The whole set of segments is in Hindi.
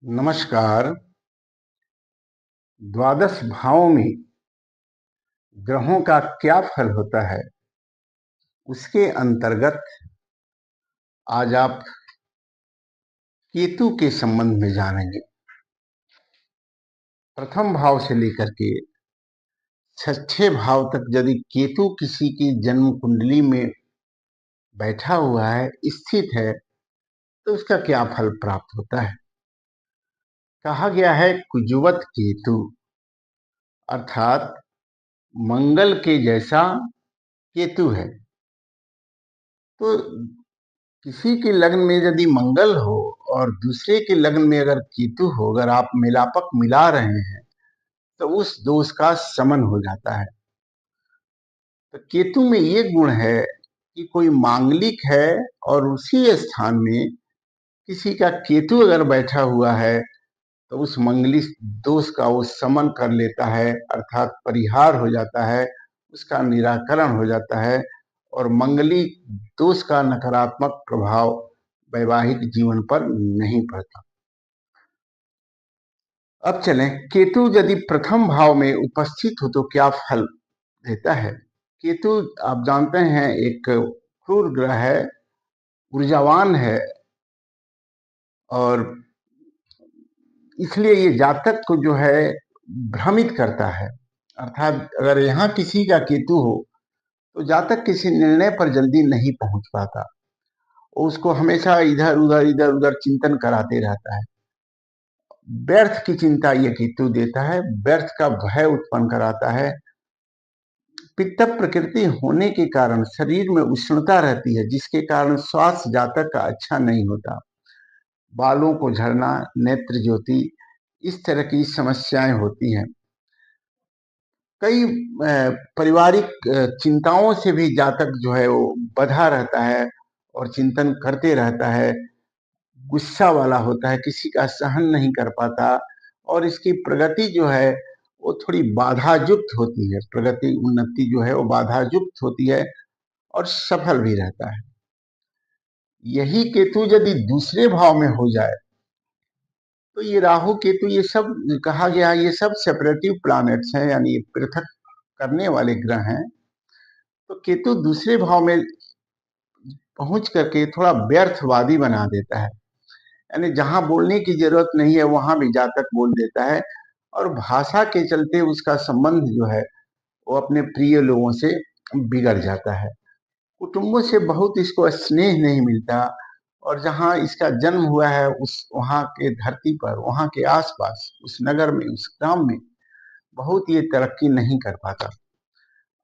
नमस्कार। द्वादश भावों में ग्रहों का क्या फल होता है, उसके अंतर्गत आज आप केतु के संबंध में जानेंगे। प्रथम भाव से लेकर के छठे भाव तक यदि केतु किसी की जन्म कुंडली में बैठा हुआ है, स्थित है, तो उसका क्या फल प्राप्त होता है। कहा गया है कुजुवत केतु, अर्थात मंगल के जैसा केतु है। तो किसी के लग्न में यदि मंगल हो और दूसरे के लग्न में अगर केतु हो, अगर आप मिलापक मिला रहे हैं, तो उस दोष का शमन हो जाता है। तो केतु में ये गुण है कि कोई मांगलिक है और उसी स्थान में किसी का केतु अगर बैठा हुआ है, तो उस मंगलिक दोष का वो शमन कर लेता है, अर्थात परिहार हो जाता है, उसका निराकरण हो जाता है और मंगली दोष का नकारात्मक प्रभाव वैवाहिक जीवन पर नहीं पड़ता। अब चलें, केतु यदि प्रथम भाव में उपस्थित हो तो क्या फल देता है। केतु आप जानते हैं एक क्रूर ग्रह है, ऊर्जावान है, और इसलिए ये जातक को जो है भ्रमित करता है। अर्थात अगर यहाँ किसी का केतु हो तो जातक किसी निर्णय पर जल्दी नहीं पहुंच पाता, उसको हमेशा इधर उधर चिंतन कराते रहता है। व्यर्थ की चिंता ये केतु देता है, व्यर्थ का भय उत्पन्न कराता है। पित्त प्रकृति होने के कारण शरीर में उष्णता रहती है, जिसके कारण स्वास्थ्य जातक का अच्छा नहीं होता। बालों को झड़ना, नेत्र ज्योति, इस तरह की समस्याएं होती हैं। कई पारिवारिक चिंताओं से भी जातक जो है वो बंधा रहता है और चिंतन करते रहता है। गुस्सा वाला होता है, किसी का सहन नहीं कर पाता और इसकी प्रगति जो है वो थोड़ी बाधा युक्त होती है। प्रगति उन्नति जो है वो बाधा युक्त होती है और सफल भी रहता है। यही केतु यदि दूसरे भाव में हो जाए तो ये राहु केतु, ये सब कहा गया है, ये सब सेपरेटिव प्लैनेट्स हैं, यानी पृथक करने वाले ग्रह हैं। तो केतु दूसरे भाव में पहुंच करके थोड़ा व्यर्थवादी बना देता है, यानी जहां बोलने की जरूरत नहीं है वहां भी जातक बोल देता है और भाषा के चलते उसका संबंध जो है वो अपने प्रिय लोगों से बिगड़ जाता है। कुटुंबों से बहुत इसको स्नेह नहीं मिलता और जहां इसका जन्म हुआ है उस वहां के धरती पर, वहां के आसपास, उस नगर में, उस ग्राम में बहुत ये तरक्की नहीं कर पाता।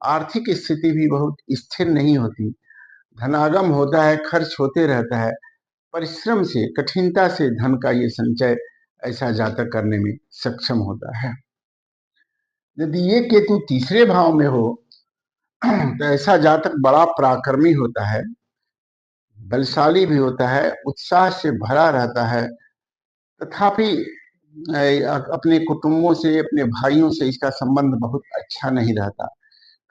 आर्थिक स्थिति भी बहुत स्थिर नहीं होती, धनागम होता है, खर्च होते रहता है। परिश्रम से, कठिनता से धन का ये संचय ऐसा जातक करने में सक्षम होता है। यदि ये केतु तीसरे भाव में हो तो ऐसा जातक बड़ा पराक्रमी होता है, बलशाली भी होता है, उत्साह से भरा रहता है, तथापि अपने कुटुंबों से, अपने भाइयों से इसका संबंध बहुत अच्छा नहीं रहता।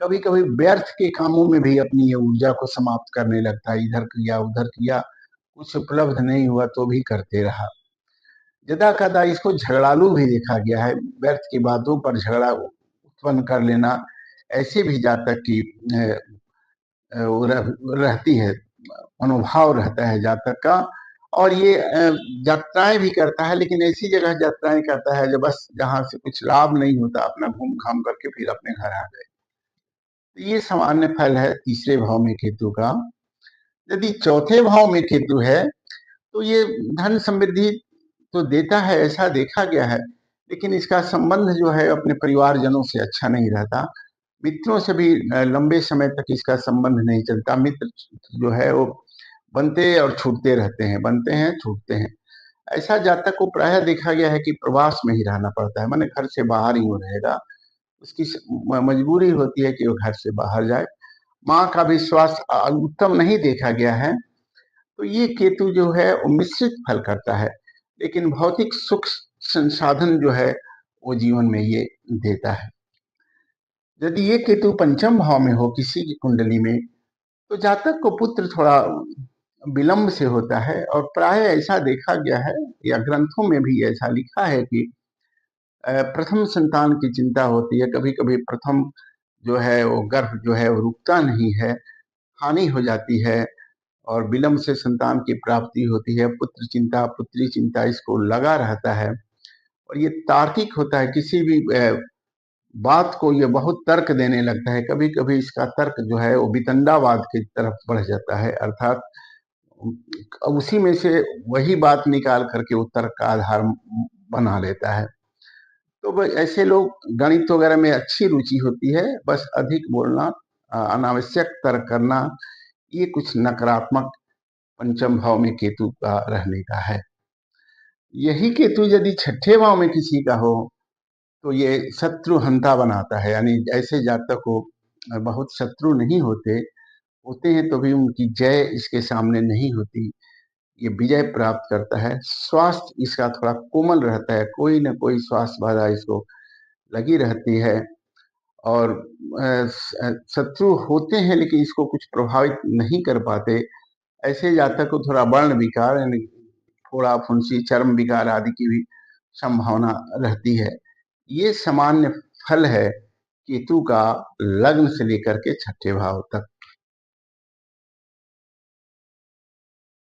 कभी कभी व्यर्थ के कामों में भी अपनी ये ऊर्जा को समाप्त करने लगता है। इधर किया उधर किया, कुछ उपलब्ध नहीं हुआ तो भी करते रहा। यदा कदा इसको झगड़ालू भी देखा गया है, व्यर्थ की बातों पर झगड़ा उत्पन्न कर लेना, ऐसे भी जातक की रहती है, मनोभाव रहता है जातक का। और ये यात्राएं भी करता है, लेकिन ऐसी जगह यात्राएं करता है जो बस जहां से कुछ लाभ नहीं होता, अपना घूम घाम करके फिर अपने घर आ गए। तो ये सामान्य फल है तीसरे भाव में केतु का। यदि चौथे भाव में केतु है तो ये धन समृद्धि तो देता है, ऐसा देखा गया है, लेकिन इसका संबंध जो है अपने परिवारजनों से अच्छा नहीं रहता। मित्रों से भी लंबे समय तक इसका संबंध नहीं चलता। मित्र जो है वो बनते और छूटते रहते हैं, बनते हैं छूटते हैं। ऐसा जातक को प्रायः देखा गया है कि प्रवास में ही रहना पड़ता है, माने घर से बाहर ही वो रहेगा। उसकी मजबूरी होती है कि वो घर से बाहर जाए। माँ का भी स्वास्थ्य उत्तम नहीं देखा गया है। तो ये केतु जो है वो मिश्रित फल करता है, लेकिन भौतिक सुख संसाधन जो है वो जीवन में ये देता है। यदि ये केतु पंचम भाव में हो किसी की कुंडली में, तो जातक को पुत्र थोड़ा विलंब से होता है, और प्राय ऐसा देखा गया है या ग्रंथों में भी ऐसा लिखा है कि प्रथम संतान की चिंता होती है। कभी कभी प्रथम जो है वो गर्भ जो है वो रुकता नहीं है, हानि हो जाती है, और विलंब से संतान की प्राप्ति होती है। पुत्र चिंता पुत्री चिंता इसको लगा रहता है, और ये तार्किक होता है। किसी भी बात को ये बहुत तर्क देने लगता है। कभी कभी इसका तर्क जो है वो वितंडावाद की तरफ बढ़ जाता है, अर्थात उसी में से वही बात निकाल करके वो तर्क का आधार बना लेता है। तो ऐसे लोग, गणित वगैरह में अच्छी रुचि होती है, बस अधिक बोलना, अनावश्यक तर्क करना, ये कुछ नकारात्मक पंचम भाव में केतु का रहने का है। यही केतु यदि छठे भाव में किसी का हो तो ये शत्रु हंता बनाता है। यानी ऐसे जातक को बहुत शत्रु नहीं होते, होते हैं तो भी उनकी जय इसके सामने नहीं होती, ये विजय प्राप्त करता है। स्वास्थ्य इसका थोड़ा कोमल रहता है, कोई ना कोई स्वास्थ्य बाधा इसको लगी रहती है, और शत्रु होते हैं लेकिन इसको कुछ प्रभावित नहीं कर पाते। ऐसे जातक को थोड़ा वर्ण विकार यानी फोड़ा फुंसी चर्म विकार आदि की भी संभावना रहती है। ये सामान्य फल है केतु का लग्न से लेकर के छठे भाव तक।